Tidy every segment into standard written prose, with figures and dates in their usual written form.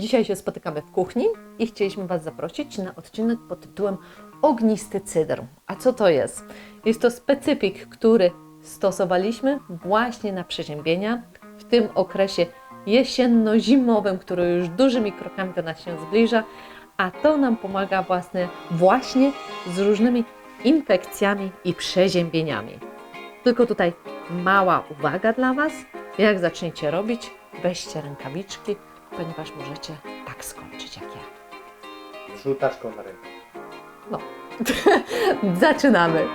Dzisiaj się spotykamy w kuchni i chcieliśmy Was zaprosić na odcinek pod tytułem Ognisty cydr. A co to jest? Jest to specyfik, który stosowaliśmy właśnie na przeziębienia w tym okresie jesienno-zimowym, który już dużymi krokami do nas się zbliża, a to nam pomaga właśnie z różnymi infekcjami i przeziębieniami. Tylko tutaj mała uwaga dla Was, jak zaczniecie robić, weźcie rękawiczki, ponieważ możecie tak skończyć jak ja. Żółtaczką na rękę. No, zaczynamy.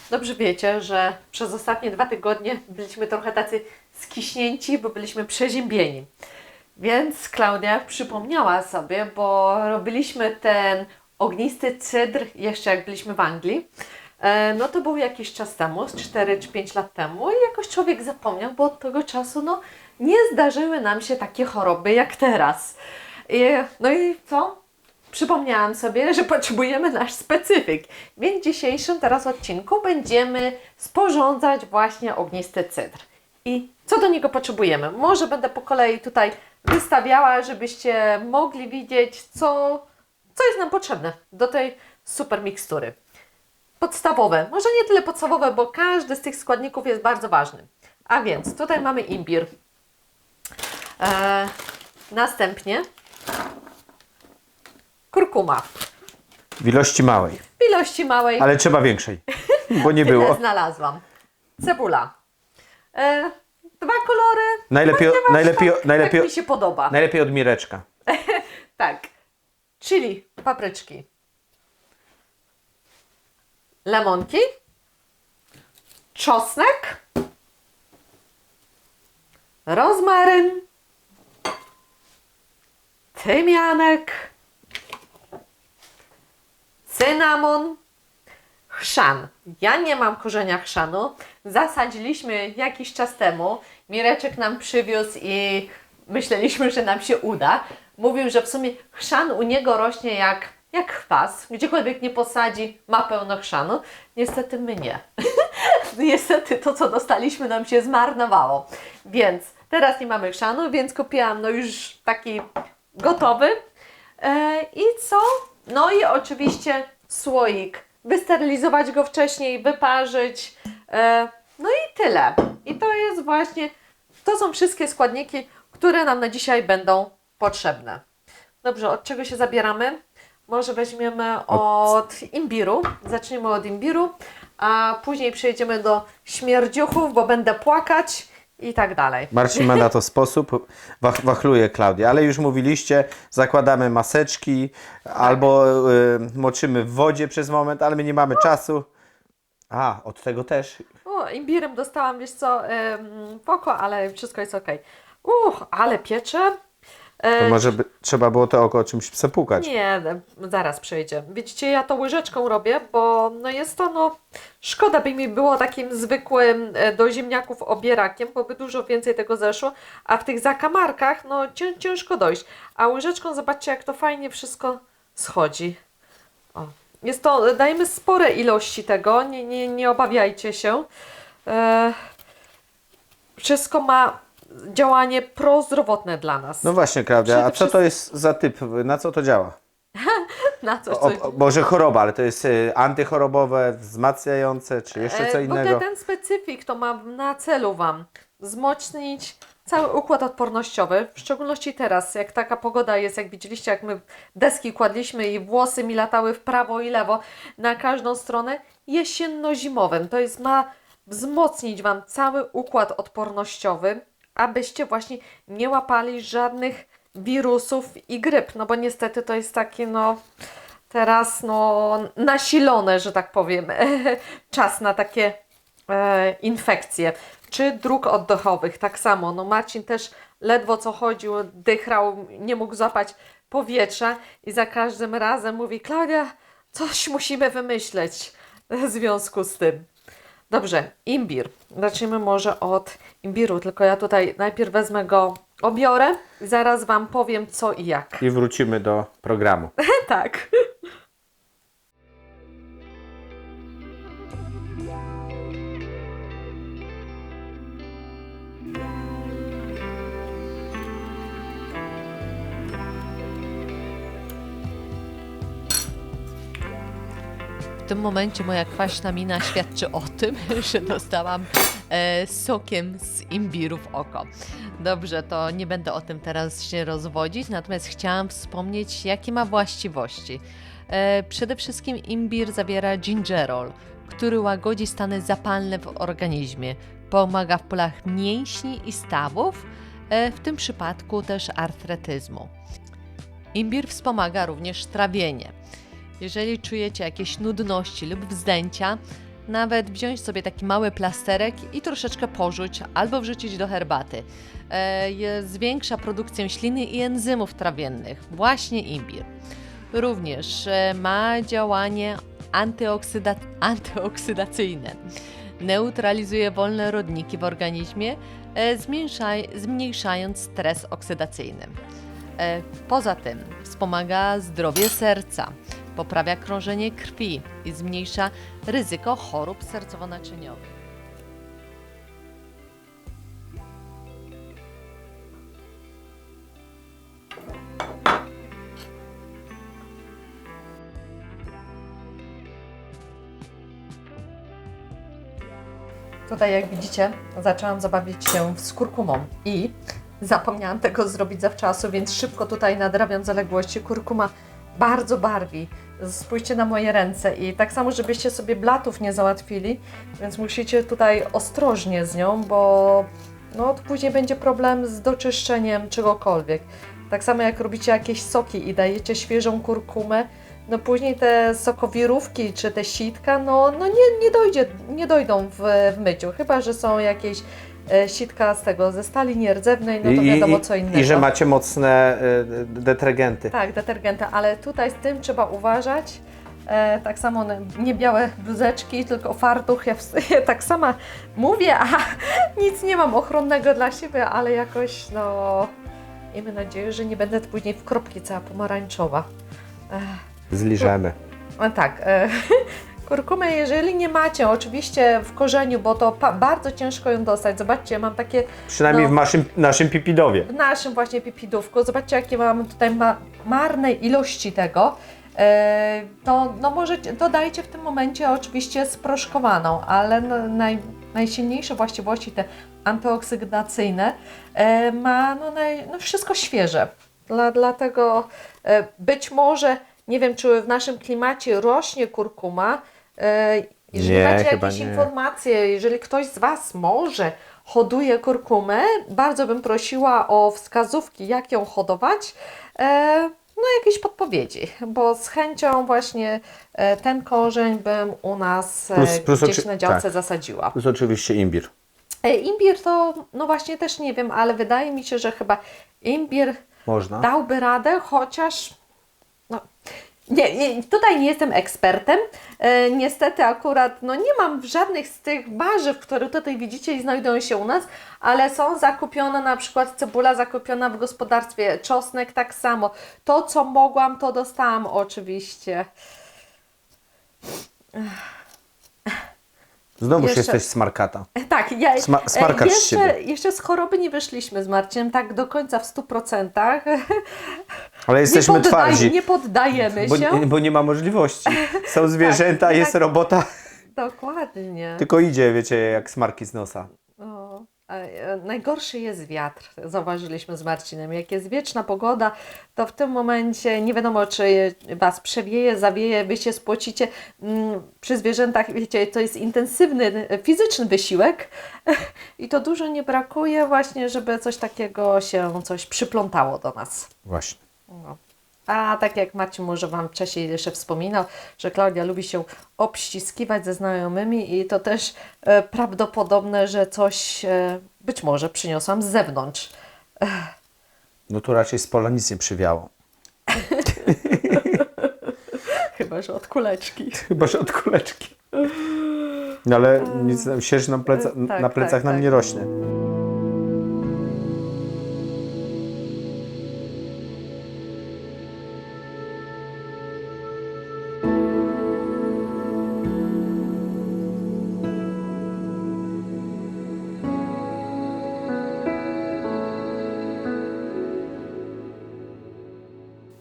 Dobrze wiecie, że przez ostatnie 2 tygodnie byliśmy trochę tacy skiśnięci, bo byliśmy przeziębieni. Więc Klaudia przypomniała sobie, bo robiliśmy ten ognisty cydr jeszcze jak byliśmy w Anglii. No to był jakiś czas temu, z 4 czy 5 lat temu i jakoś człowiek zapomniał, bo od tego czasu nie zdarzyły nam się takie choroby jak teraz. No i co? Przypomniałam sobie, że potrzebujemy nasz specyfik, więc w dzisiejszym teraz odcinku będziemy sporządzać właśnie ognisty cydr. I co do niego potrzebujemy? Może będę po kolei tutaj wystawiała, żebyście mogli widzieć, co jest nam potrzebne do tej super mikstury. Podstawowe, może nie tyle podstawowe, bo każdy z tych składników jest bardzo ważny. A więc tutaj mamy imbir. Następnie kurkuma. W ilości małej, W ilości małej, ale trzeba większej, bo nie tyle było. znalazłam. Cebula. 2 kolory. Najlepiej Jak mi się podoba. najlepiej od mireczka. Tak. Chili, papryczki. Lemonki. Czosnek. Rozmaryn. Tymianek. Cynamon. Chrzan. Ja nie mam korzenia chrzanu. Zasadziliśmy jakiś czas temu. Mireczek nam przywiózł i myśleliśmy, że nam się uda. Mówił, że w sumie chrzan u niego rośnie jak kwas. Gdziekolwiek nie posadzi, ma pełno chrzanu. Niestety my nie. Niestety to, co dostaliśmy, nam się zmarnowało. Więc teraz nie mamy chrzanu, więc kupiłam już taki gotowy. I co? No i oczywiście słoik. Wysterylizować go wcześniej, wyparzyć. No i tyle. I to jest właśnie, to są wszystkie składniki, które nam na dzisiaj będą potrzebne. Dobrze, od czego się zabieramy? Może weźmiemy od imbiru. Zaczniemy od imbiru, a później przejdziemy do śmierdziuchów, bo będę płakać i tak dalej. Marcin ma na to sposób, wachluje Klaudia, ale już mówiliście, zakładamy maseczki albo moczymy w wodzie przez moment, ale my nie mamy czasu. A, od tego też. O, imbirem dostałam, wiesz co, w oko, ale wszystko jest ok. Ale piecze. To może trzeba było to oko czymś przepłukać. Nie, zaraz przejdzie. Widzicie, ja to łyżeczką robię, bo jest to, szkoda by mi było takim zwykłym do ziemniaków obierakiem, bo by dużo więcej tego zeszło, a w tych zakamarkach, ciężko dojść. A łyżeczką zobaczcie, jak to fajnie wszystko schodzi. O. Jest to, dajemy spore ilości tego, nie obawiajcie się. Wszystko ma działanie prozdrowotne dla nas. No właśnie, Klaudia, a co to jest za typ? Na co to działa? Na coś, Może choroba, ale to jest antychorobowe, wzmacniające, czy jeszcze co W ogóle innego? ten specyfik to ma na celu Wam wzmocnić cały układ odpornościowy, w szczególności teraz, jak taka pogoda jest, jak widzieliście, jak my deski kładliśmy i włosy mi latały w prawo i lewo na każdą stronę, jesienno-zimowym. To jest, ma wzmocnić Wam cały układ odpornościowy, abyście właśnie nie łapali żadnych wirusów i gryp, no bo niestety to jest takie, no teraz, no nasilone, że tak powiem, czas na takie infekcje, czy dróg oddechowych, tak samo, no Marcin też ledwo co chodził, dychrał, nie mógł złapać powietrza i za każdym razem mówi: Klaudia, coś musimy wymyśleć w związku z tym. Dobrze, imbir. Zacznijmy może od imbiru, tylko ja tutaj najpierw wezmę go, obiorę i zaraz Wam powiem co i jak. I wrócimy do programu. Tak. W tym momencie moja kwaśna mina świadczy o tym, że dostałam sokiem z imbiru w oko. Dobrze, to nie będę o tym teraz się rozwodzić, natomiast chciałam wspomnieć, jakie ma właściwości. Przede wszystkim imbir zawiera gingerol, który łagodzi stany zapalne w organizmie, pomaga w polach mięśni i stawów, w tym przypadku też artretyzmu. Imbir wspomaga również trawienie. Jeżeli czujecie jakieś nudności lub wzdęcia, nawet wziąć sobie taki mały plasterek i troszeczkę porzuć albo wrzucić do herbaty. Zwiększa produkcję śliny i enzymów trawiennych, właśnie imbir. Również ma działanie antyoksydacyjne. Neutralizuje wolne rodniki w organizmie, zmniejszając stres oksydacyjny. Poza tym wspomaga zdrowie serca, poprawia krążenie krwi i zmniejsza ryzyko chorób sercowo-naczyniowych. Tutaj, jak widzicie, zaczęłam zabawić się z kurkumą i zapomniałam tego zrobić zawczasu, więc szybko tutaj nadrabiam zaległości. Kurkuma bardzo barwi. Spójrzcie na moje ręce i tak samo, żebyście sobie blatów nie załatwili, więc musicie tutaj ostrożnie z nią, bo no, później będzie problem z doczyszczeniem czegokolwiek. Tak samo jak robicie jakieś soki i dajecie świeżą kurkumę, no później te sokowirówki czy te sitka, no nie dojdą w myciu, chyba że są jakieś sitka z tego, ze stali nierdzewnej, no to wiadomo co innego. I że macie mocne detergenty. Tak, detergenty, ale tutaj z tym trzeba uważać. Tak samo nie białe bluzeczki, tylko fartuch. Ja tak sama mówię, a nic nie mam ochronnego dla siebie, ale jakoś, no, miejmy nadzieję, że nie będę później w kropki cała pomarańczowa. Zliżemy. Tak. Kurkumę, jeżeli nie macie, oczywiście w korzeniu, bo to bardzo ciężko ją dostać. Zobaczcie, mam takie... Przynajmniej no, w naszym pipidowie. w naszym właśnie pipidówku. Zobaczcie, jakie mam tutaj marnej ilości tego. No możecie, dodajcie w tym momencie oczywiście sproszkowaną, ale najsilniejsze właściwości te antyoksydacyjne ma no wszystko świeże. Dlatego być może, nie wiem, czy w naszym klimacie rośnie kurkuma. Jeżeli macie jakieś informacje, jeżeli ktoś z Was może hoduje kurkumę, bardzo bym prosiła o wskazówki, jak ją hodować, no jakieś podpowiedzi, bo z chęcią właśnie ten korzeń bym u nas gdzieś na działce zasadziła. Plus oczywiście imbir. Imbir to, no właśnie też nie wiem, ale wydaje mi się, że chyba imbir dałby radę, chociaż no, tutaj nie jestem ekspertem. Niestety akurat no, nie mam żadnych z tych warzyw, które tutaj widzicie i znajdują się u nas, ale są zakupione, na przykład cebula zakupiona w gospodarstwie, czosnek tak samo. To co mogłam, to dostałam oczywiście. Znowuż jesteś smarkata. Tak, Smarkacz z siebie. jeszcze z choroby nie wyszliśmy z Marcinem tak do końca w 100%. Ale jesteśmy twardzi. Nie poddajemy się. Bo nie ma możliwości. Są zwierzęta, tak, jest robota. Dokładnie. Tylko idzie, wiecie, jak smarki z nosa. O, Najgorszy jest wiatr, zauważyliśmy z Marcinem. Jak jest wieczna pogoda, to w tym momencie nie wiadomo, czy Was przewieje, zawieje, Wy się spłocicie. Przy zwierzętach, wiecie, to jest intensywny fizyczny wysiłek i to dużo nie brakuje właśnie, żeby coś takiego coś przyplątało do nas. Właśnie. No. A tak jak Marcin może Wam wcześniej jeszcze wspominał, że Klaudia lubi się obściskiwać ze znajomymi i to też prawdopodobne, że coś być może przyniosłam z zewnątrz. No tu raczej z pola nic nie przywiało. Chyba, że od kuleczki. Chyba, że od kuleczki. No ale nic, sierść na plecach nam nie rośnie.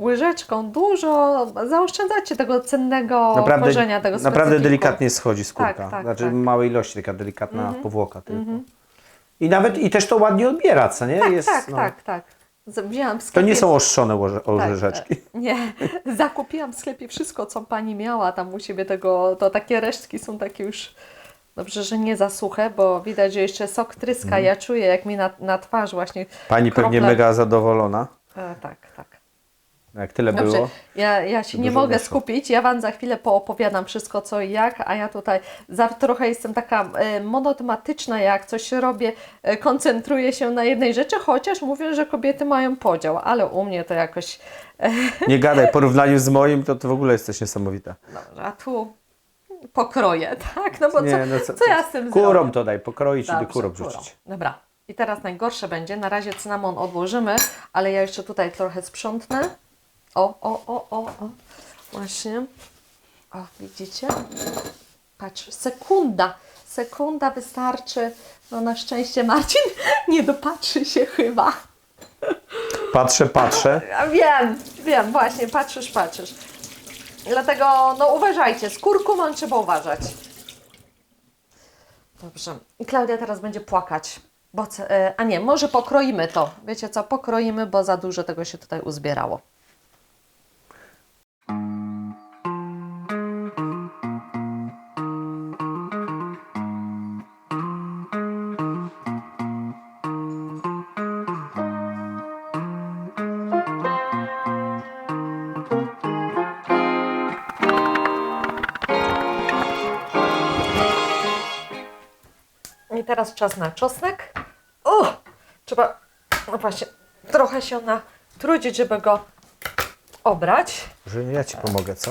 Łyżeczką dużo zaoszczędzacie tego cennego korzenia, tego Naprawdę specyfiku. delikatnie schodzi skórka. Tak, Znaczy tak. w małej ilości, taka delikatna powłoka tylko. I też to ładnie odbiera, co nie? Tak. Wzięłam w To sklepie, nie są oszczone łyżeczki. Nie, zakupiłam w sklepie wszystko, co Pani miała tam u siebie tego, to takie resztki są takie już, dobrze, że nie za suche, bo widać, że jeszcze sok tryska. Ja czuję, jak mi na twarz właśnie Pani pewnie mega zadowolona. Tak. Jak tyle Dobrze, było. ja się nie dużo mogę weszło. skupić, ja Wam za chwilę poopowiadam wszystko co i jak, a ja tutaj trochę jestem taka monotematyczna, jak coś robię, koncentruję się na jednej rzeczy, chociaż mówię, że kobiety mają podział, ale u mnie to jakoś... Nie gadaj, w porównaniu z moim, to w ogóle jesteś niesamowita. Dobrze, a tu pokroję, tak? No bo co ja z tym Kurom zrobię? to daj, pokroić i do Dobrze, kurom kurą. rzucić. Dobra. I teraz najgorsze będzie, na razie cynamon odłożymy, ale ja jeszcze tutaj trochę sprzątnę. O. Właśnie. O, widzicie? Patrz, sekunda wystarczy. No na szczęście Marcin nie dopatrzy się chyba. Patrzę. Ja wiem, właśnie, patrzysz. Dlatego, no uważajcie, z kurkumą trzeba uważać. Dobrze. I Klaudia teraz będzie płakać. A nie, może pokroimy to. Wiecie co, pokroimy, bo za dużo tego się tutaj uzbierało. I teraz czas na czosnek. Trzeba, no właśnie, trochę się natrudzić, żeby go obrać. Że ja Ci pomogę, co?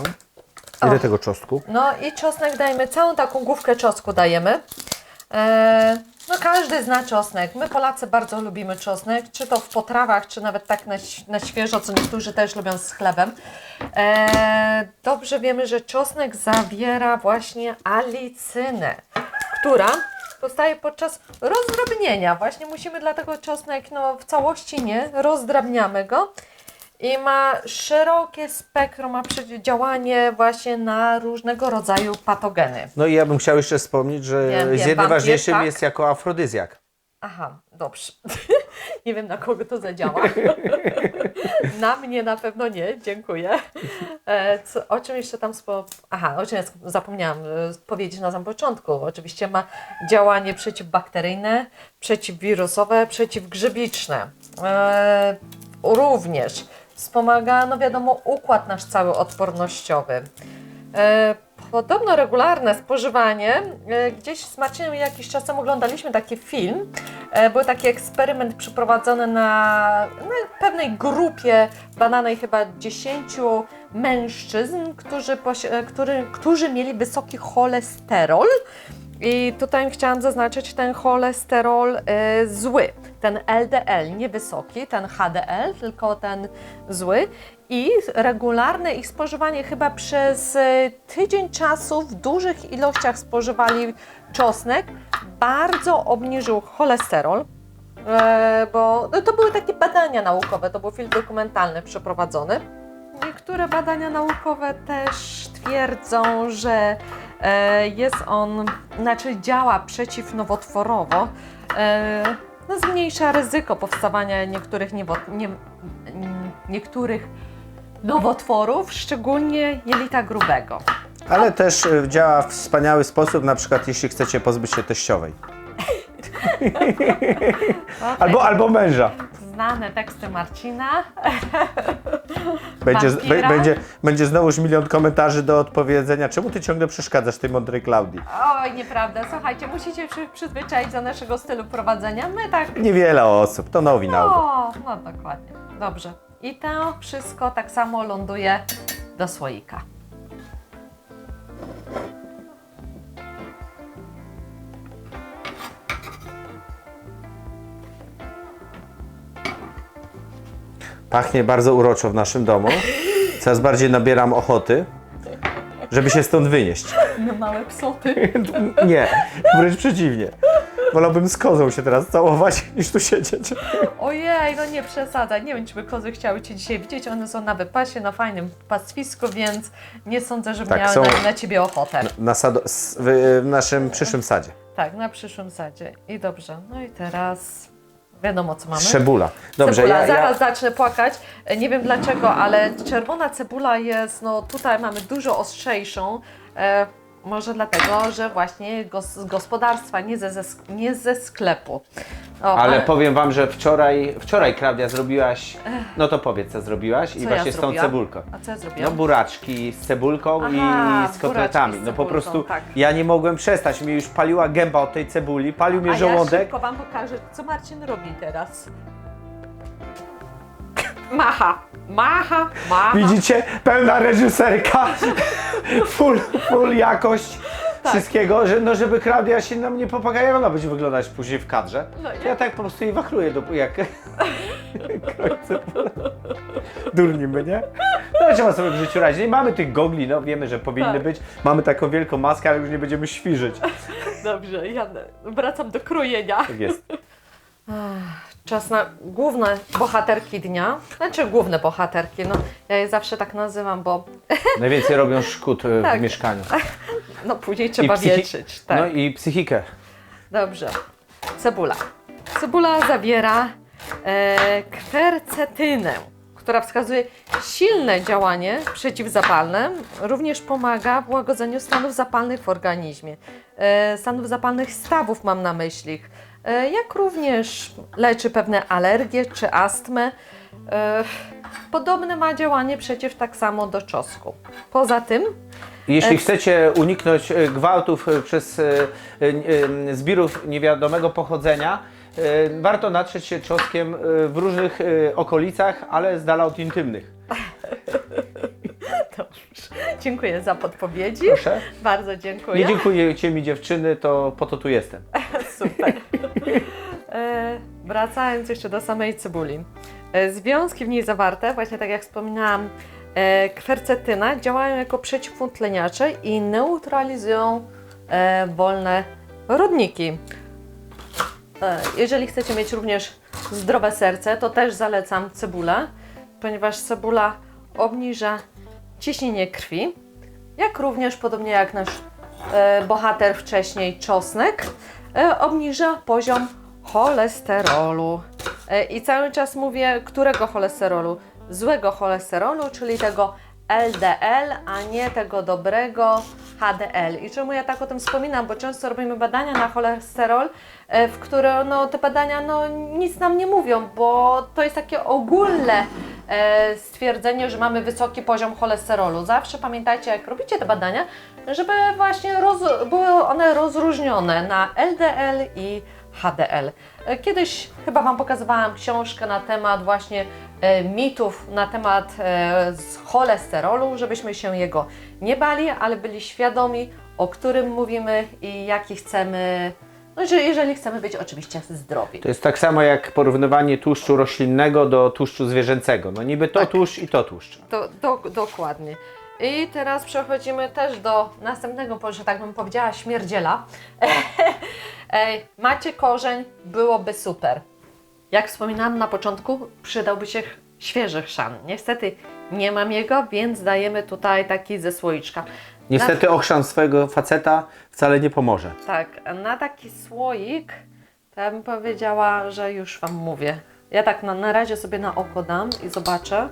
Ile tego czosnku? No i czosnek dajemy, całą taką główkę czosnku dajemy. No każdy zna czosnek. My Polacy bardzo lubimy czosnek, czy to w potrawach, czy nawet tak na świeżo, co niektórzy też lubią z chlebem. Dobrze wiemy, że czosnek zawiera właśnie alicynę, która powstaje podczas rozdrabnienia. Właśnie musimy dlatego czosnek w całości nie rozdrabniamy go. I ma szerokie spektrum, ma działanie właśnie na różnego rodzaju patogeny. No i ja bym chciał jeszcze wspomnieć, że Wiem, z jednym ważniejszym tak? jest jako afrodyzjak. Aha, dobrze. Nie wiem, na kogo to zadziała. Na mnie na pewno nie, dziękuję. O czym jeszcze tam o czym zapomniałam powiedzieć na samym początku. Oczywiście ma działanie przeciwbakteryjne, przeciwwirusowe, przeciwgrzybiczne. Również wspomaga, no wiadomo, układ nasz cały odpornościowy. Podobno regularne spożywanie, gdzieś z Marcinem jakiś czas temu oglądaliśmy taki film, był taki eksperyment przeprowadzony na pewnej grupie badanej chyba 10 mężczyzn, którzy mieli wysoki cholesterol. I tutaj chciałam zaznaczyć ten cholesterol zły, ten LDL, nie wysoki, ten HDL, tylko ten zły. I regularne ich spożywanie chyba przez tydzień czasu w dużych ilościach spożywali czosnek, bardzo obniżył cholesterol, bo to były takie badania naukowe, to był film dokumentalny przeprowadzony. Niektóre badania naukowe też twierdzą, że jest on, działa przeciwnowotworowo, no, zmniejsza ryzyko powstawania niektórych nowotworów, szczególnie jelita grubego. Ale też działa w wspaniały sposób, na przykład jeśli chcecie pozbyć się teściowej. Albo męża. Znane teksty Marcina. Będzie, Wampira. będzie znowuż milion komentarzy do odpowiedzenia. Czemu ty ciągle przeszkadzasz tej mądrej Klaudii? Oj, nieprawda. Słuchajcie, musicie się przyzwyczaić do naszego stylu prowadzenia. My tak... Niewiele osób, to nowi na obu. O, no dokładnie. Dobrze. I to wszystko tak samo ląduje do słoika. Pachnie bardzo uroczo w naszym domu. Coraz bardziej nabieram ochoty, żeby się stąd wynieść. No małe psoty. Nie, wręcz przeciwnie. Wolałbym z kozą się teraz całować, niż tu siedzieć. Ojej, no nie przesadzaj. Nie wiem, czy by kozy chciały Cię dzisiaj widzieć. One są na wypasie, na fajnym pastwisku, więc nie sądzę, żeby Tak, miały są- na Ciebie ochotę. W naszym przyszłym sadzie. Tak, na przyszłym sadzie. I dobrze. No i teraz wiadomo, co mamy. Cebula. Dobrze, Cebula. Zaraz zacznę płakać. Nie wiem dlaczego, ale czerwona cebula jest, no tutaj mamy dużo ostrzejszą. Może dlatego, że właśnie z gospodarstwa, nie ze sklepu. O, Ale powiem wam, że wczoraj Klaudia zrobiłaś, no to powiedz co zrobiłaś Co i ja właśnie z tą zrobiłam? cebulką. A co ja No zrobiłam? buraczki z cebulką Aha, i z kotletami. buraczki z No po cebulką, prostu tak. ja nie mogłem przestać, mnie już paliła gęba od tej cebuli, palił mnie A ja żołądek. szybko Wam pokażę, co Marcin robi teraz. Macha, macha, macha. Widzicie? Pełna reżyserka, full jakość wszystkiego, żeby Klaudia się na mnie popakała, jak ona będzie wyglądać później w kadrze. No, Ja tak po prostu jej wachluję, jak durni my, nie? No trzeba sobie w życiu radzić. Nie mamy tych gogli, no wiemy, że powinny Tak. być. Mamy taką wielką maskę, ale już nie będziemy świżyć. Dobrze, ja wracam do krojenia. Tak jest. Czas na główne bohaterki dnia. Znaczy główne bohaterki, no ja je zawsze tak nazywam, bo Najwięcej robią szkód Tak. w mieszkaniu. no później trzeba wietrzyć. Tak. No i psychikę. Dobrze. Cebula. Cebula zawiera kwercetynę, która wskazuje silne działanie przeciwzapalne. Również pomaga w łagodzeniu stanów zapalnych w organizmie. Stanów zapalnych stawów mam na myśli. Jak również leczy pewne alergie czy astmę. Podobne ma działanie przeciw tak samo do czosnku. Poza tym Jeśli chcecie uniknąć gwałtów przez zbirów niewiadomego pochodzenia, warto natrzeć się czosnkiem w różnych okolicach, ale z dala od intymnych. dziękuję za podpowiedzi. Proszę. Bardzo dziękuję. Nie dziękujecie mi dziewczyny, to po to tu jestem. Super. Wracając jeszcze do samej cebuli. Związki w niej zawarte, właśnie tak jak wspominałam, kwercetyna, działają jako przeciwutleniacze i neutralizują wolne rodniki. Jeżeli chcecie mieć również zdrowe serce, to też zalecam cebulę, ponieważ cebula obniża ciśnienie krwi, jak również, podobnie jak nasz bohater wcześniej, czosnek, obniża poziom cholesterolu. I cały czas mówię, którego cholesterolu? Złego cholesterolu, czyli tego LDL, a nie tego dobrego HDL. I czemu ja tak o tym wspominam? Bo często robimy badania na cholesterol, w które no, te badania no, nic nam nie mówią, bo to jest takie ogólne stwierdzenie, że mamy wysoki poziom cholesterolu. Zawsze pamiętajcie, jak robicie te badania, żeby właśnie były one rozróżnione na LDL i HDL. Kiedyś chyba Wam pokazywałam książkę na temat właśnie mitów na temat cholesterolu, żebyśmy się jego nie bali, ale byli świadomi, o którym mówimy i jaki chcemy, no, że jeżeli chcemy być oczywiście zdrowi. To jest tak samo jak porównywanie tłuszczu roślinnego do tłuszczu zwierzęcego. No niby to tłuszcz i to tłuszcz. Dokładnie. I teraz przechodzimy też do następnego, że tak bym powiedziała, śmierdziela. Macie korzeń, byłoby super. Jak wspominałam na początku, przydałby się świeży chrzan. Niestety nie mam jego, więc dajemy tutaj taki ze słoiczka. Niestety ochrzan swojego faceta wcale nie pomoże. Tak, na taki słoik to ja bym powiedziała, że już Wam mówię. Ja tak na razie sobie na oko dam i zobaczę.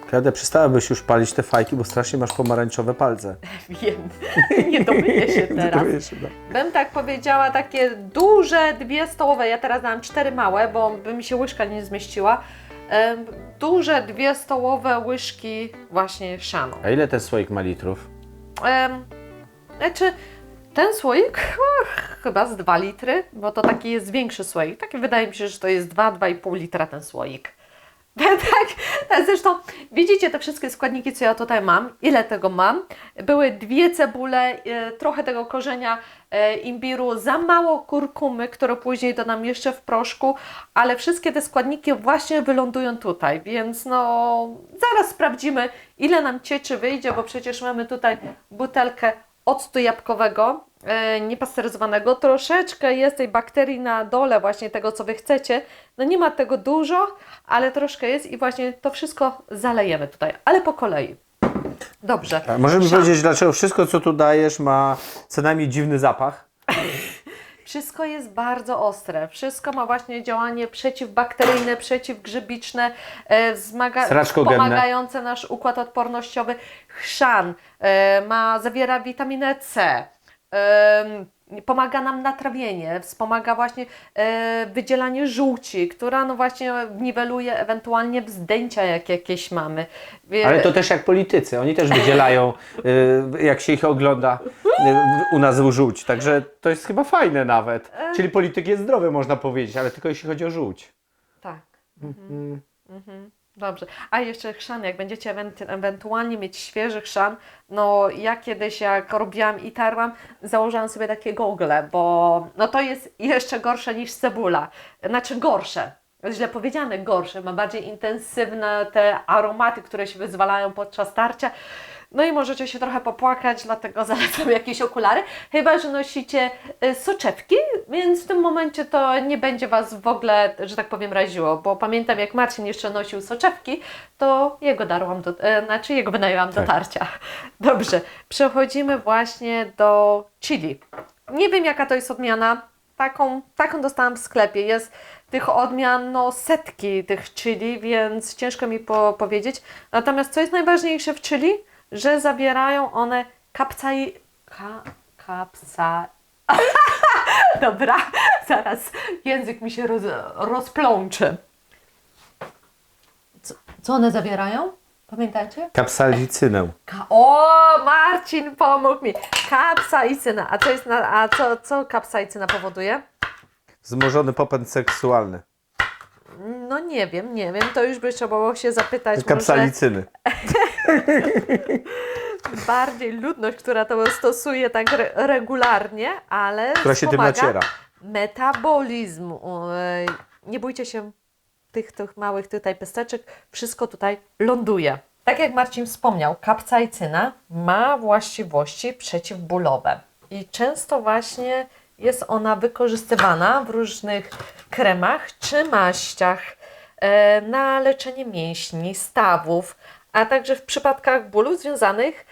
Klaudia, przestałabyś już palić te fajki, bo strasznie masz pomarańczowe palce. Wiem, nie domyję się teraz. Dowiję się, no. Bym tak powiedziała, takie duże 2 stołowe, ja teraz dałam 4 małe, bo by mi się łyżka nie zmieściła. Duże 2 stołowe łyżki właśnie chrzanu. A ile ten słoik ma litrów? Znaczy, ten słoik chyba z 2 litry, bo to taki jest większy słoik. Taki wydaje mi się, że to jest 2,5 litra ten słoik. Tak, zresztą widzicie te wszystkie składniki, co ja tutaj mam. Ile tego mam? Były 2 cebule, trochę tego korzenia imbiru, za mało kurkumy, którą później dodam jeszcze w proszku, ale wszystkie te składniki właśnie wylądują tutaj, więc no zaraz sprawdzimy, ile nam cieczy wyjdzie, bo przecież mamy tutaj butelkę octu jabłkowego, niepasteryzowanego. Troszeczkę jest tej bakterii na dole właśnie tego, co Wy chcecie. No nie ma tego dużo, ale troszkę jest i właśnie to wszystko zalejemy tutaj, ale po kolei. Dobrze. A możemy powiedzieć, dlaczego wszystko, co tu dajesz, ma co najmniej dziwny zapach? Wszystko jest bardzo ostre. Wszystko ma właśnie działanie przeciwbakteryjne, przeciwgrzybiczne, Sraczkogenne. wspomagające nasz układ odpornościowy. Chrzan zawiera witaminę C. Pomaga nam na trawienie, wspomaga właśnie wydzielanie żółci, która no właśnie niweluje ewentualnie wzdęcia, jak jakieś mamy. Ale to też jak politycy, oni też wydzielają, jak się ich ogląda, u nas żółć, także to jest chyba fajne nawet. Czyli polityk jest zdrowy, można powiedzieć, ale tylko jeśli chodzi o żółć. Tak. Dobrze. A jeszcze chrzan, jak będziecie ewentualnie mieć świeży chrzan, no ja kiedyś jak robiłam i tarłam, założyłam sobie takie gogle, bo no to jest jeszcze gorsze niż cebula. Znaczy gorsze. Źle powiedziane, gorsze. Ma bardziej intensywne te aromaty, które się wyzwalają podczas tarcia. No i możecie się trochę popłakać, dlatego zalecam jakieś okulary. Chyba że nosicie soczewki, więc w tym momencie to nie będzie Was w ogóle, że tak powiem, raziło. Bo pamiętam, jak Marcin jeszcze nosił soczewki, to jego jego wynajęłam do tarcia. Dobrze, przechodzimy właśnie do chili. Nie wiem, jaka to jest odmiana. Taką dostałam w sklepie. Jest tych odmian no, setki tych chili, więc ciężko mi powiedzieć. Natomiast co jest najważniejsze w chili? Że zawierają one Dobra, zaraz język mi się rozplącze. Co one zawierają? Pamiętacie? Kapsalicynę. O, Marcin pomógł mi. Kapsaicyna. A co jest co kapsaicyna powoduje? Wzmożony popęd seksualny. No nie wiem. To już by trzeba było się zapytać. Kapsalicyny. Bardziej ludność, która to stosuje tak regularnie, ale Która się tym naciera. Metabolizm. Nie bójcie się tych małych tutaj pesteczek. Wszystko tutaj ląduje. Tak jak Marcin wspomniał, kapsaicyna ma właściwości przeciwbólowe. I często właśnie jest ona wykorzystywana w różnych kremach czy maściach na leczenie mięśni, stawów, a także w przypadkach bólu związanych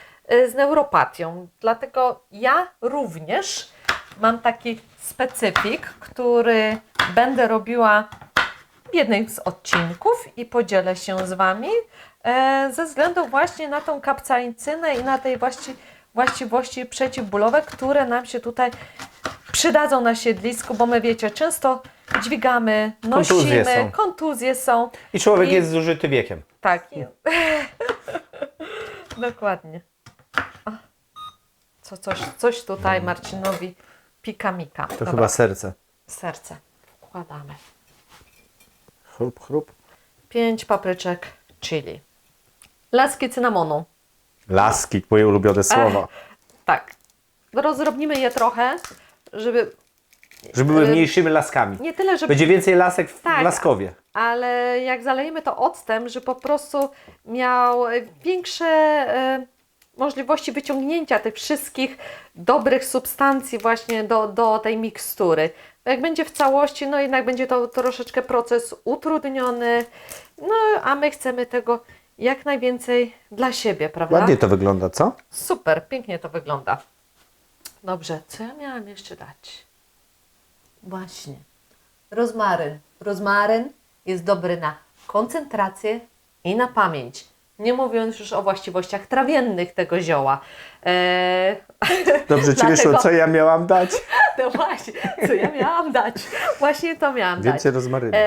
z neuropatią. Dlatego ja również mam taki specyfik, który będę robiła w jednym z odcinków i podzielę się z Wami ze względu właśnie na tą kapsaicynę i na tej właściwości przeciwbólowe, które nam się tutaj przydadzą na siedlisku, bo my wiecie, często dźwigamy, nosimy, kontuzje są. I człowiek jest zużyty wiekiem. Tak. Dokładnie. Coś tutaj Marcinowi pika-mika. To chyba serce. Serce. Wkładamy. Chrup, chrup. 5 papryczek chili. Laski cynamonu. Laski, moje ulubione słowa. Tak. Rozrobnimy je trochę, żeby były mniejszymi laskami. nie tyle, żeby... Będzie więcej lasek w Tak. laskowie. Ale jak zalejemy to octem, że po prostu miał większe możliwości wyciągnięcia tych wszystkich dobrych substancji właśnie do tej mikstury. Jak będzie w całości, no jednak będzie to troszeczkę proces utrudniony, no a my chcemy tego jak najwięcej dla siebie, prawda? Ładnie to wygląda, co? Super, pięknie to wygląda. Dobrze, co ja miałam jeszcze dać? Właśnie. Rozmaryn. Rozmaryn jest dobry na koncentrację i na pamięć. Nie mówiąc już o właściwościach trawiennych tego zioła. Dobrze Ci wyszło, co ja miałam dać? No właśnie, co ja miałam dać? Właśnie to miałam dać. Więcej rozmarynu.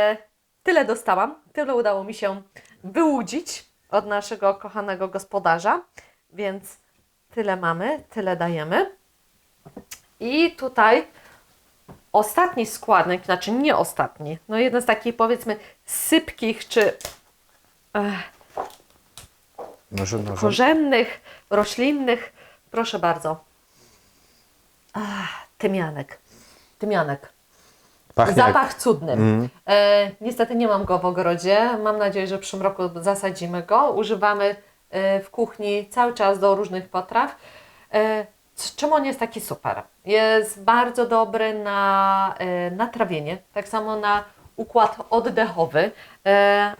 Tyle dostałam, tyle udało mi się wyłudzić od naszego kochanego gospodarza, więc tyle mamy, tyle dajemy. I tutaj ostatni składnik, znaczy nie ostatni, no jeden z takich powiedzmy sypkich czy Może. korzennych, roślinnych, proszę bardzo. Tymianek. Tymianek. Pachnie Zapach cudny. Niestety nie mam go w ogrodzie. Mam nadzieję, że w przyszłym roku zasadzimy go. Używamy w kuchni cały czas do różnych potraw. Czemu on jest taki super? Jest bardzo dobry na trawienie, tak samo na układ oddechowy,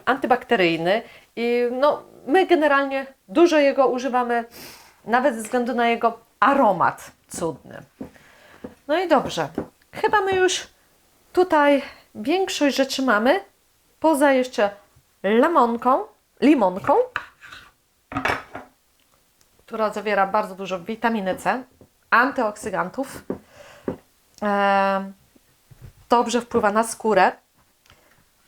antybakteryjny i no, my generalnie dużo jego używamy, nawet ze względu na jego aromat cudny. No i dobrze, chyba my już tutaj większość rzeczy mamy, poza jeszcze limonką, która zawiera bardzo dużo witaminy C, antyoksydantów, dobrze wpływa na skórę,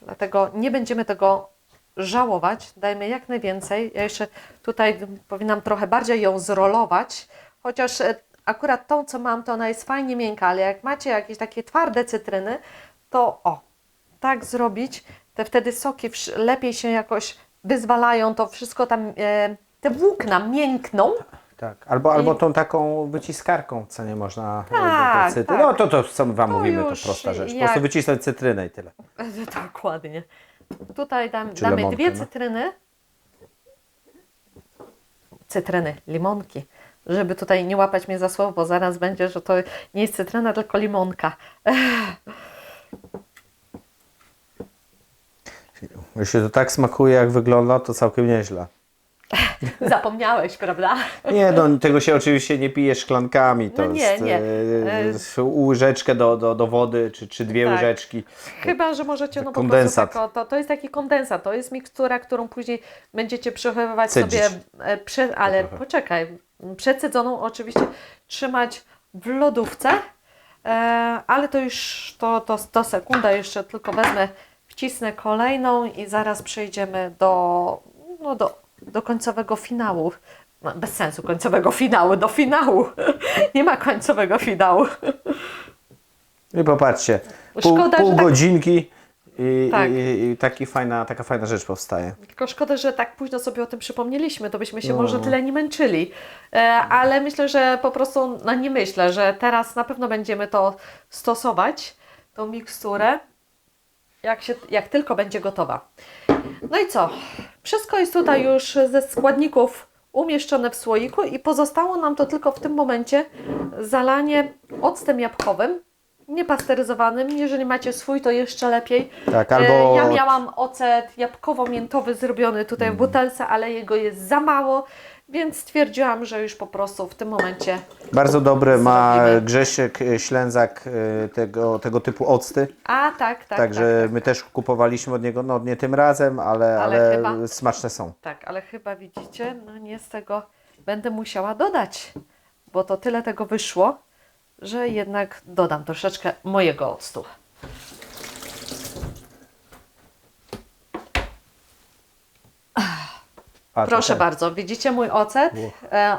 dlatego nie będziemy tego żałować, dajmy jak najwięcej. Ja jeszcze tutaj powinnam trochę bardziej ją zrolować, chociaż akurat tą, co mam, to ona jest fajnie miękka, ale jak macie jakieś takie twarde cytryny, to tak zrobić, te wtedy soki lepiej się jakoś wyzwalają, to wszystko tam, te włókna miękną. Tak, albo tą taką wyciskarką, co nie można Tak, cytryny. tak. No to co my Wam To mówimy, to już prosta rzecz. Po jak- prostu wycisnąć cytrynę i tyle. Dokładnie. Tutaj Czy damy lemonkę, dwie no. cytryny, limonki, żeby tutaj nie łapać mnie za słowo, bo zaraz będzie, że to nie jest cytryna, tylko limonka. Jeśli to tak smakuje, jak wygląda, to całkiem nieźle. Zapomniałeś, prawda? Nie, no tego się oczywiście nie pije szklankami. To No nie, jest nie. łyżeczkę do wody, czy dwie Tak. łyżeczki. Chyba, że możecie, no po Kondensat. prostu to jest taki kondensat, to jest mikstura, którą później będziecie przechowywać Cedzić. sobie, ale poczekaj, przecedzoną oczywiście trzymać w lodówce, ale to już, to sekunda, jeszcze tylko wezmę, wcisnę kolejną i zaraz przejdziemy do końcowego finału. No, bez sensu końcowego finału, do finału. Nie ma końcowego finału. I popatrzcie, Szkoda, pół że tak- godzinki Tak. i taka fajna rzecz powstaje. Tylko szkoda, że tak późno sobie o tym przypomnieliśmy, to byśmy się No. może tyle nie męczyli. Ale myślę, że po prostu, no nie myślę, że teraz na pewno będziemy to stosować, tą miksturę, jak tylko będzie gotowa. No i co? Wszystko jest tutaj już ze składników umieszczone w słoiku i pozostało nam to tylko w tym momencie zalanie octem jabłkowym, niepasteryzowanym. Jeżeli macie swój, to jeszcze lepiej. Tak, albo Ja miałam ocet jabłkowo-miętowy zrobiony tutaj w butelce, ale jego jest za mało, więc stwierdziłam, że już po prostu w tym momencie bardzo dobre ma zrobimy. Grzesiek Ślęzak tego typu octy. tak. Także my też kupowaliśmy od niego, no nie tym razem, ale chyba- smaczne są. Tak, ale chyba widzicie, no nie z tego będę musiała dodać, bo to tyle tego wyszło, że jednak dodam troszeczkę mojego octu. Patrz, Proszę tak. bardzo, widzicie mój ocet?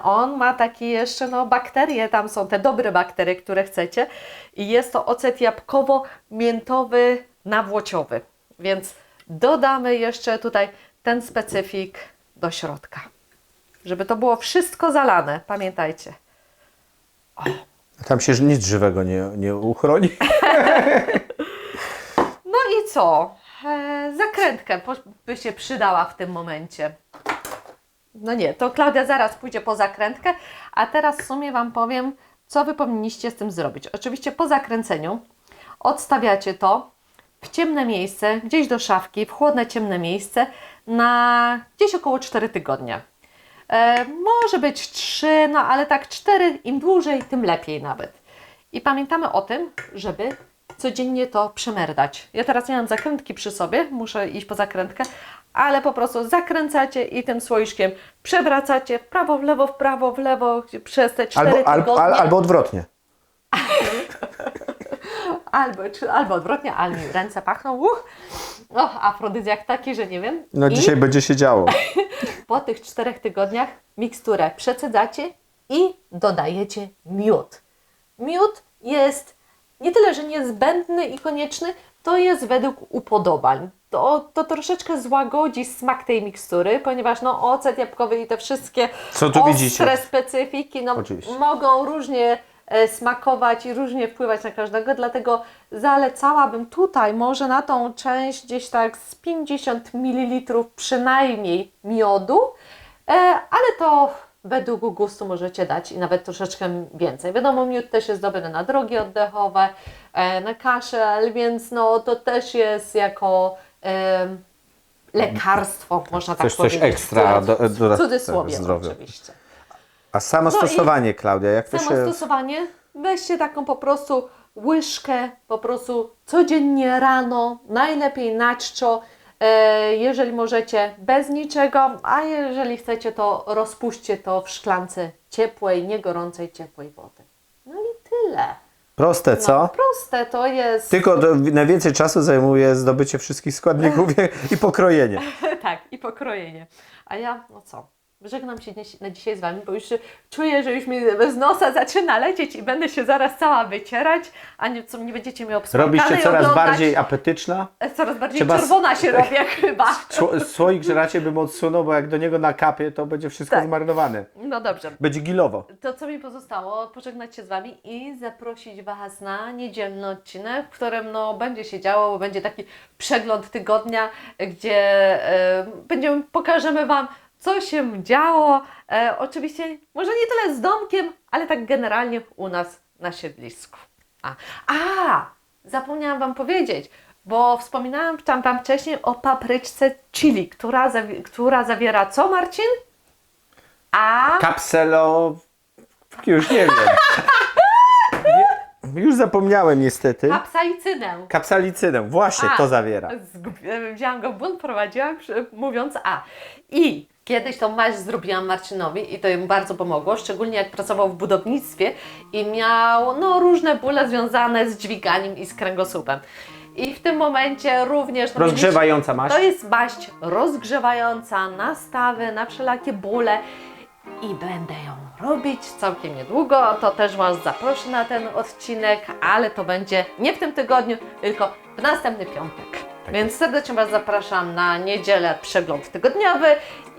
On ma takie jeszcze, no bakterie, tam są te dobre bakterie, które chcecie. I jest to ocet jabłkowo-miętowy nawłociowy. Więc dodamy jeszcze tutaj ten specyfik do środka. Żeby to było wszystko zalane, pamiętajcie. Tam się nic żywego nie uchroni. No i co? Zakrętkę by się przydała w tym momencie. No nie, to Klaudia zaraz pójdzie po zakrętkę, a teraz w sumie Wam powiem, co Wy powinniście z tym zrobić. Oczywiście po zakręceniu odstawiacie to w ciemne miejsce, gdzieś do szafki, w chłodne, ciemne miejsce na gdzieś około 4 tygodnie. Może być 3, no ale tak 4, im dłużej, tym lepiej nawet. I pamiętamy o tym, żeby codziennie to przemerdać. Ja teraz nie mam zakrętki przy sobie, muszę iść po zakrętkę, ale po prostu zakręcacie i tym słoiczkiem przewracacie w prawo, w lewo przez te 4 tygodnie. Albo odwrotnie. Albo odwrotnie, ale mi ręce pachną. Afrodyzjak taki, że nie wiem. No I dzisiaj będzie się działo. po tych 4 tygodniach miksturę przecedzacie i dodajecie miód. Miód jest nie tyle, że niezbędny i konieczny, to jest według upodobań. To troszeczkę złagodzi smak tej mikstury, ponieważ ocet jabłkowy i te wszystkie Co tu ostre widzicie? specyfiki Oczywiście. mogą różnie smakować i różnie wpływać na każdego, dlatego zalecałabym tutaj może na tą część gdzieś tak z 50 ml przynajmniej miodu, ale to według gustu możecie dać i nawet troszeczkę więcej. Wiadomo, miód też jest dobry na drogi oddechowe, na kaszel, więc to też jest jako lekarstwo, można tak Coś powiedzieć. ekstra w cudzysłowie zdrowia. oczywiście. A samo stosowanie, Klaudia, jak to Samo się... stosowanie, weźcie taką po prostu łyżkę, po prostu codziennie rano, najlepiej na czczo, jeżeli możecie bez niczego, a jeżeli chcecie, to rozpuśćcie to w szklance ciepłej, nie gorącej, ciepłej wody. No i tyle. Proste, co? Proste to jest. Tylko najwięcej czasu zajmuje zdobycie wszystkich składników i pokrojenie. Tak, i pokrojenie. A ja, co? Żegnam się na dzisiaj z Wami, bo już czuję, że już mi z nosa zaczyna lecieć i będę się zaraz cała wycierać, a nie będziecie mnie obsługiwać. Robisz się coraz bardziej apetyczna. Coraz bardziej Trzeba czerwona się robię chyba. Słoik żelacie bym odsunął, bo jak do niego nakapie, to będzie wszystko Tak. zmarnowane. No dobrze. Będzie gilowo. To co mi pozostało? Pożegnać się z Wami i zaprosić Was na niedzielny odcinek, w którym będzie się działo, bo będzie taki przegląd tygodnia, gdzie pokażemy Wam, co się działo. Oczywiście może nie tyle z domkiem, ale tak generalnie u nas na siedlisku. Zapomniałam Wam powiedzieć, bo wspominałam Wam wcześniej o papryczce chili, która zawiera co, Marcin? Kapselo... Już nie wiem. Już zapomniałem niestety. Kapsaicynę. Kapsalicynę, właśnie to zawiera. Wzięłam go w błąd, prowadziłam mówiąc I kiedyś tą maść zrobiłam Marcinowi i to im bardzo pomogło, szczególnie jak pracował w budownictwie i miał różne bóle związane z dźwiganiem i z kręgosłupem. I w tym momencie również... Rozgrzewająca maść. To jest maść rozgrzewająca na stawy, na wszelakie bóle i będę ją robić całkiem niedługo. To też Was zaproszę na ten odcinek, ale to będzie nie w tym tygodniu, tylko w następny piątek. Więc serdecznie Was zapraszam na niedzielę przegląd tygodniowy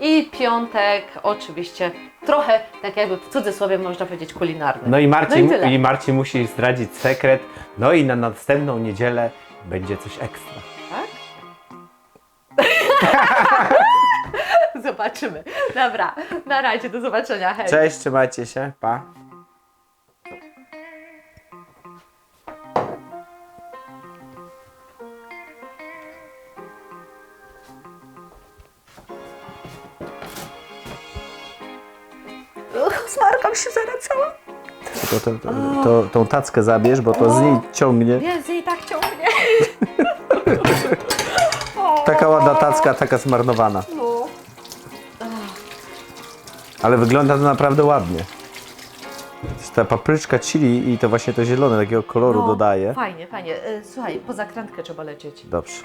i piątek oczywiście trochę, tak jakby w cudzysłowie można powiedzieć, kulinarny. No i tyle. Marcin musi zdradzić sekret. No i na następną niedzielę będzie coś ekstra. Tak? Zobaczymy. Dobra, na razie, do zobaczenia. Hej. Cześć, trzymajcie się, pa. Smarkam się zaraz cała. Tą tackę zabierz, bo to z niej ciągnie. Jest jej tak ciągnie. Taka ładna tacka, taka zmarnowana. Ale wygląda to naprawdę ładnie. Ta papryczka chili i to właśnie to zielone, takiego koloru dodaje. Fajnie, fajnie. Słuchaj, po zakrętkę trzeba lecieć. Dobrze.